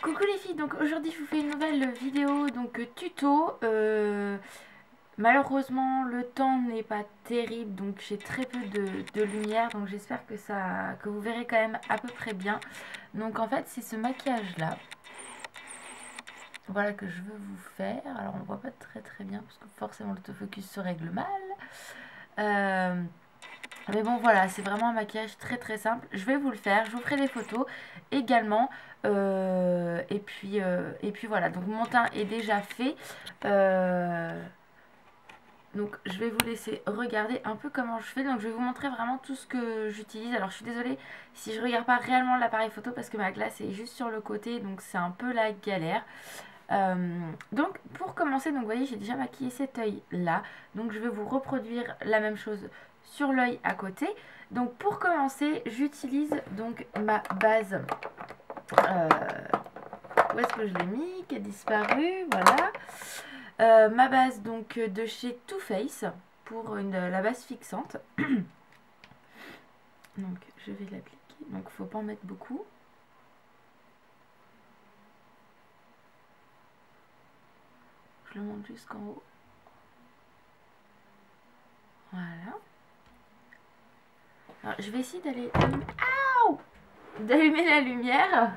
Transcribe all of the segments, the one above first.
Coucou les filles, donc aujourd'hui je vous fais une nouvelle vidéo tuto. Malheureusement le temps n'est pas terrible, donc j'ai très peu de lumière, donc j'espère que vous verrez quand même à peu près bien. Donc en fait c'est ce maquillage là, voilà, que je veux vous faire. Alors on voit pas très bien parce que forcément l'autofocus se règle mal. Euh, Mais bon voilà, c'est vraiment un maquillage très simple. Je vais vous le faire, je vous ferai des photos également. Et puis voilà, donc mon teint est déjà fait. Euh, donc je vais vous laisser regarder un peu comment je fais. Donc je vais vous montrer vraiment tout ce que j'utilise. Alors je suis désolée si je regarde pas réellement l'appareil photo parce que ma glace est juste sur le côté. Donc c'est un peu la galère. Donc pour commencer, donc vous voyez j'ai déjà maquillé cet œil là, donc je vais vous reproduire la même chose sur l'œil à côté. Donc pour commencer j'utilise donc ma base, où est-ce que je l'ai mis, qui a disparu, voilà. Ma base donc de chez Too Faced pour la base fixante. Donc je vais l'appliquer, donc faut pas en mettre beaucoup. Je le monte jusqu'en haut, voilà. Alors je vais essayer d'allumer la lumière,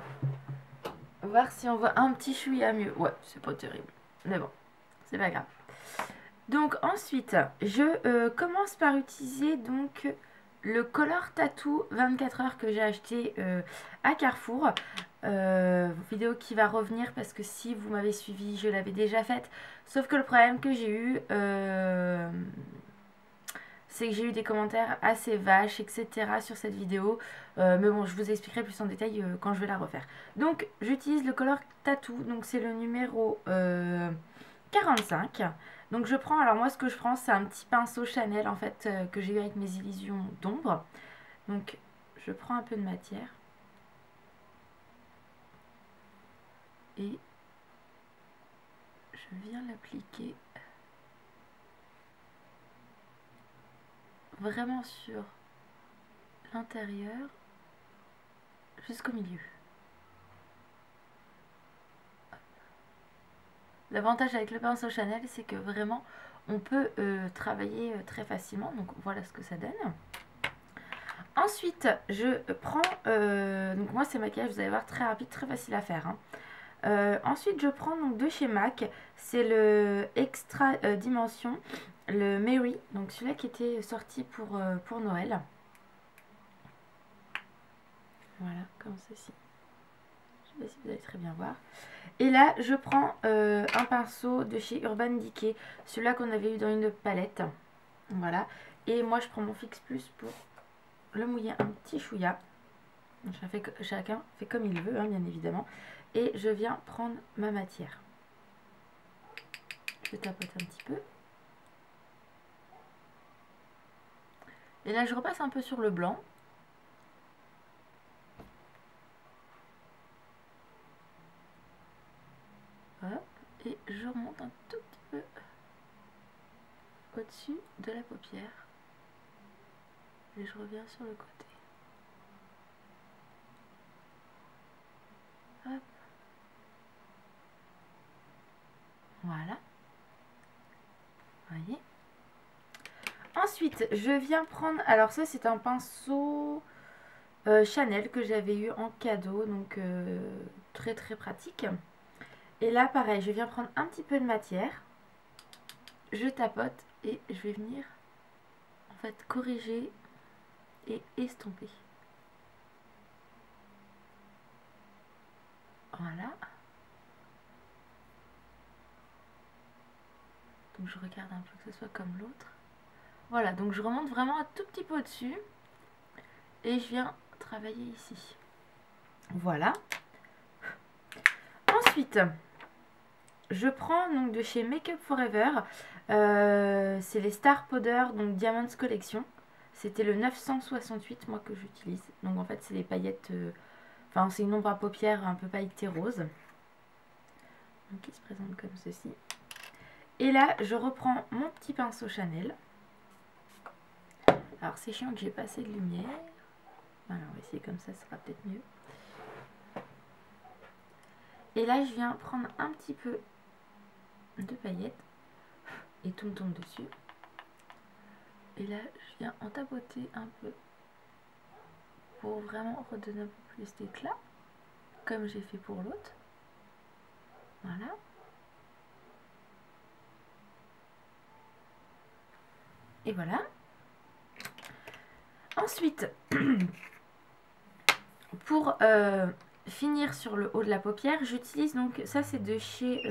voir si on voit un petit chouïa mieux. Ouais, c'est pas terrible, mais bon, c'est pas grave. Donc ensuite, je commence par utiliser donc le Color Tattoo 24 heures que j'ai acheté à Carrefour. Vidéo qui va revenir parce que si vous m'avez suivi, je l'avais déjà faite. Sauf que le problème que j'ai eu, c'est que j'ai eu des commentaires assez vaches, etc. sur cette vidéo. Mais bon, je vous expliquerai plus en détail quand je vais la refaire. Donc, j'utilise le Color Tattoo. Donc, c'est le numéro 45. Donc, je prends, alors moi, ce que je prends, c'est un petit pinceau Chanel, en fait, que j'ai eu avec mes illusions d'ombre. Donc, je prends un peu de matière. Et je viens l'appliquer vraiment sur l'intérieur jusqu'au milieu. L'avantage avec le pinceau Chanel, c'est que vraiment on peut travailler très facilement. Donc voilà ce que ça donne. Ensuite, je prends, donc moi c'est maquillage, vous allez voir, très rapide, très facile à faire, hein. Ensuite, je prends donc de chez MAC, c'est le Extra Dimension, le Mary, donc celui-là qui était sorti pour Noël. Voilà, comme ceci. Je sais pas si vous allez très bien voir. Et là, je prends un pinceau de chez Urban Decay, celui-là qu'on avait eu dans une palette. Voilà. Et moi, je prends mon Fix Plus pour le mouiller un petit chouïa. Chacun fait comme il veut, hein, bien évidemment. Et je viens prendre ma matière. Je tapote un petit peu. Et là, je repasse un peu sur le blanc. Hop. Et je remonte un tout petit peu au-dessus de la paupière. Et je reviens sur le côté. Hop. Voilà. Vous voyez. Ensuite, je viens prendre... Alors ça, c'est un pinceau Chanel que j'avais eu en cadeau. Donc très pratique. Et là, pareil, je viens prendre un petit peu de matière. Je tapote et je vais venir en fait corriger et estomper. Voilà. Donc je regarde un peu que ce soit comme l'autre. Voilà, donc je remonte vraiment un tout petit peu au-dessus. Et je viens travailler ici. Voilà. Ensuite, je prends donc de chez Make Up Forever. C'est les Star Powder, donc Diamonds Collection. C'était le 968, moi, que j'utilise. Donc en fait, c'est les paillettes... Enfin, c'est une ombre à paupières un peu pailletée rose. Donc qui se présente comme ceci. Et là, je reprends mon petit pinceau Chanel. Alors, c'est chiant que j'ai pas assez de lumière. Alors, on va essayer comme ça sera peut-être mieux. Et là, je viens prendre un petit peu de paillettes et tout me tombe dessus. Et là, je viens en tapoter un peu pour vraiment redonner un peu plus d'éclat, comme j'ai fait pour l'autre. Voilà. Et voilà. Ensuite, pour finir sur le haut de la paupière, j'utilise donc, ça c'est de chez...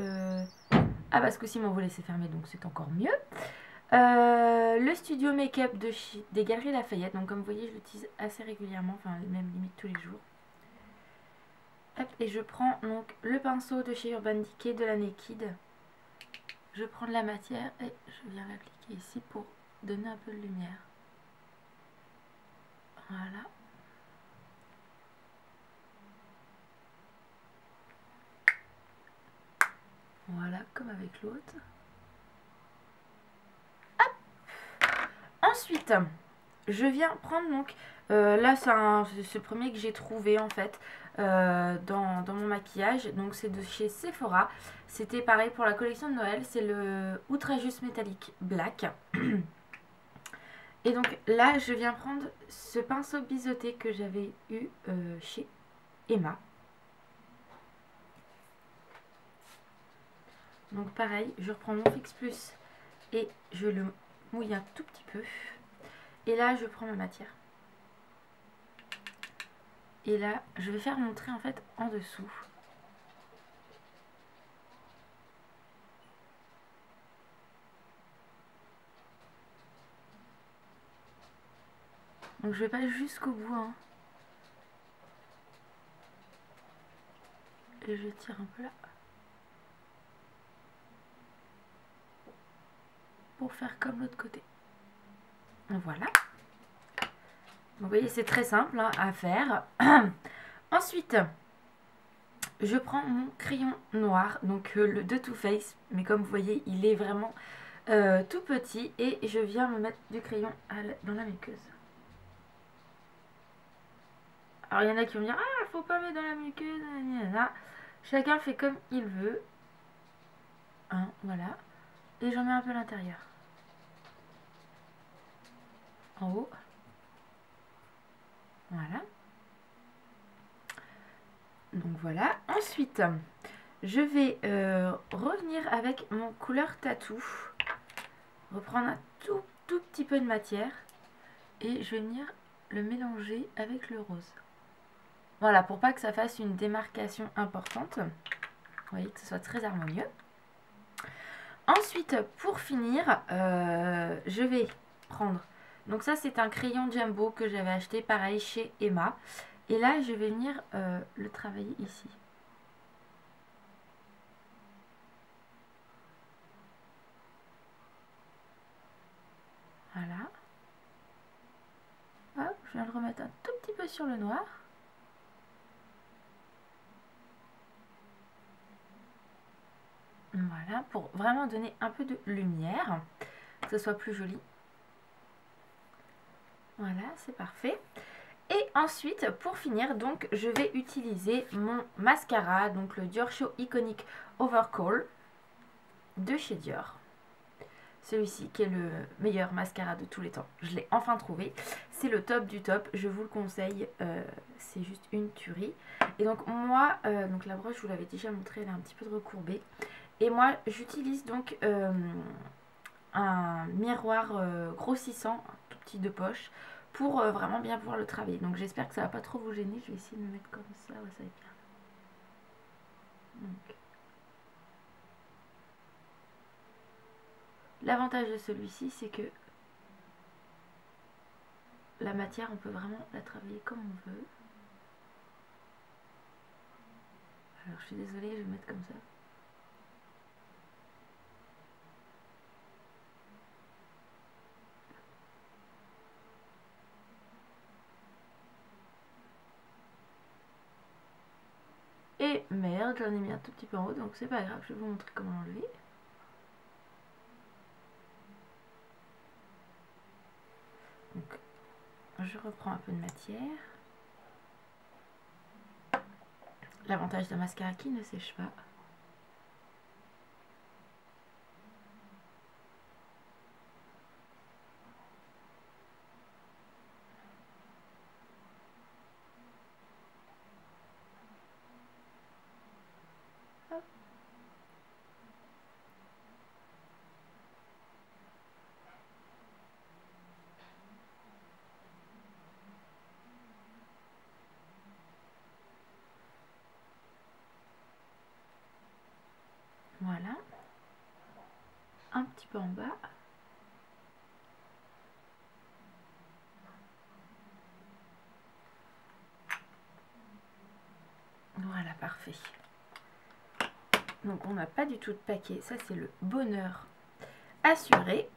Ah bah ce coup-ci ils m'ont laissé fermer, donc c'est encore mieux. Le studio make-up des Galeries Lafayette. Donc comme vous voyez, je l'utilise assez régulièrement, enfin même limite tous les jours. Hop, et je prends donc le pinceau de chez Urban Decay de la Naked. Je prends de la matière et je viens l'appliquer ici pour donner un peu de lumière. Voilà. Voilà, comme avec l'autre. Ensuite, je viens prendre donc... là, c'est le premier que j'ai trouvé en fait dans mon maquillage. Donc c'est de chez Sephora. C'était pareil pour la collection de Noël. C'est le Outrageous Métallique Black. Et donc là, je viens prendre ce pinceau biseauté que j'avais eu chez Emma. Donc pareil, je reprends mon Fix Plus et je le mouille un tout petit peu. Et là, je prends ma matière. Et là, je vais faire mon trait en fait en dessous. Donc je vais pas jusqu'au bout. Hein. Et je tire un peu là. Pour faire comme l'autre côté. Voilà. Vous voyez, c'est très simple hein, à faire. Ensuite, je prends mon crayon noir, donc le de Too Faced. Mais comme vous voyez, il est vraiment tout petit. Et je viens me mettre du crayon dans la muqueuse. Alors il y en a qui vont me dire, ah, faut pas mettre dans la muqueuse. Chacun fait comme il veut. Hein, voilà. Et j'en mets un peu à l'intérieur. En haut. Voilà. Donc voilà. Ensuite, je vais revenir avec mon couleur tatou. Reprendre un tout petit peu de matière. Et je vais venir le mélanger avec le rose. Voilà, pour pas que ça fasse une démarcation importante. Vous voyez, que ce soit très harmonieux. Ensuite, pour finir, je vais prendre... Donc ça, c'est un crayon Jumbo que j'avais acheté, pareil, chez Emma. Et là, je vais venir le travailler ici. Voilà. Hop, je viens le remettre un tout petit peu sur le noir. Voilà, pour vraiment donner un peu de lumière, que ce soit plus joli. Voilà, c'est parfait. Et ensuite, pour finir, donc, je vais utiliser mon mascara, donc le Dior Show Iconic Overcall de chez Dior. Celui-ci qui est le meilleur mascara de tous les temps. Je l'ai enfin trouvé. C'est le top du top. Je vous le conseille. C'est juste une tuerie. Et donc moi, donc la broche, je vous l'avais déjà montré, elle est un petit peu recourbée. Et moi, j'utilise donc un miroir grossissant, un tout petit de poche, pour vraiment bien pouvoir le travailler. Donc j'espère que ça va pas trop vous gêner. Je vais essayer de me mettre comme ça. Ouais, ça va être bien. Donc. L'avantage de celui-ci, c'est que la matière, on peut vraiment la travailler comme on veut. Alors, je suis désolée, je vais mettre comme ça. Et merde, j'en ai mis un tout petit peu en haut, donc c'est pas grave, je vais vous montrer comment l'enlever. Donc, je reprends un peu de matière. L'avantage d'un mascara qui ne sèche pas. Hop. Voilà. Un petit peu en bas. Voilà, parfait. Donc on n'a pas du tout de paquet, ça c'est le bonheur assuré.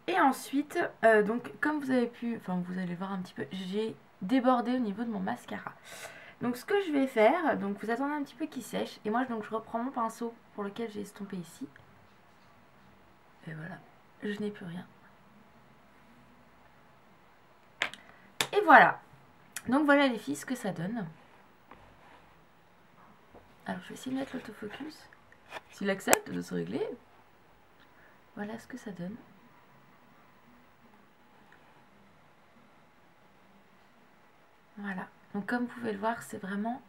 Et ensuite, donc comme vous avez pu, enfin vous allez voir un petit peu, j'ai débordé au niveau de mon mascara. Donc ce que je vais faire, donc vous attendez un petit peu qu'il sèche, et moi donc je reprends mon pinceau pour lequel j'ai estompé ici. Et voilà, je n'ai plus rien. Et voilà. Donc voilà les filles ce que ça donne. Alors je vais essayer de mettre l'autofocus. S'il accepte de se régler. Voilà ce que ça donne. Voilà. Donc comme vous pouvez le voir, c'est vraiment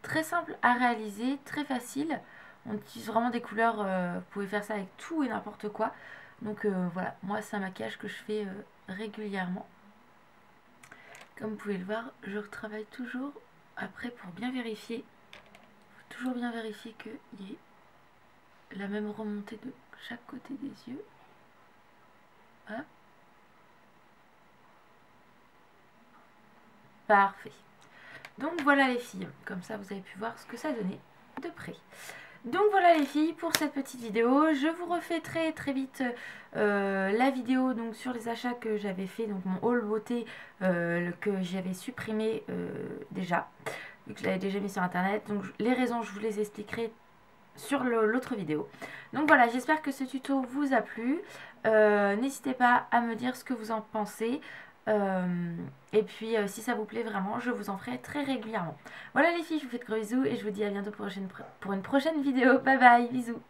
très simple à réaliser, très facile. On utilise vraiment des couleurs, vous pouvez faire ça avec tout et n'importe quoi. Donc voilà, moi c'est un maquillage que je fais régulièrement. Comme vous pouvez le voir, je retravaille toujours après pour bien vérifier. Faut toujours bien vérifier qu'il y ait la même remontée de chaque côté des yeux. Hop. Parfait. Donc voilà les filles, comme ça vous avez pu voir ce que ça donnait de près. Donc voilà les filles pour cette petite vidéo. Je vous refais très vite la vidéo donc sur les achats que j'avais fait, donc mon haul beauté que j'avais supprimé déjà, vu que je l'avais déjà mis sur internet. Donc les raisons je vous les expliquerai sur l'autre vidéo. Donc voilà, j'espère que ce tuto vous a plu. N'hésitez pas à me dire ce que vous en pensez. Et puis si ça vous plaît vraiment, je vous en ferai très régulièrement. Voilà les filles, je vous fais de gros bisous et je vous dis à bientôt pour une prochaine vidéo. Bye bye, bisous.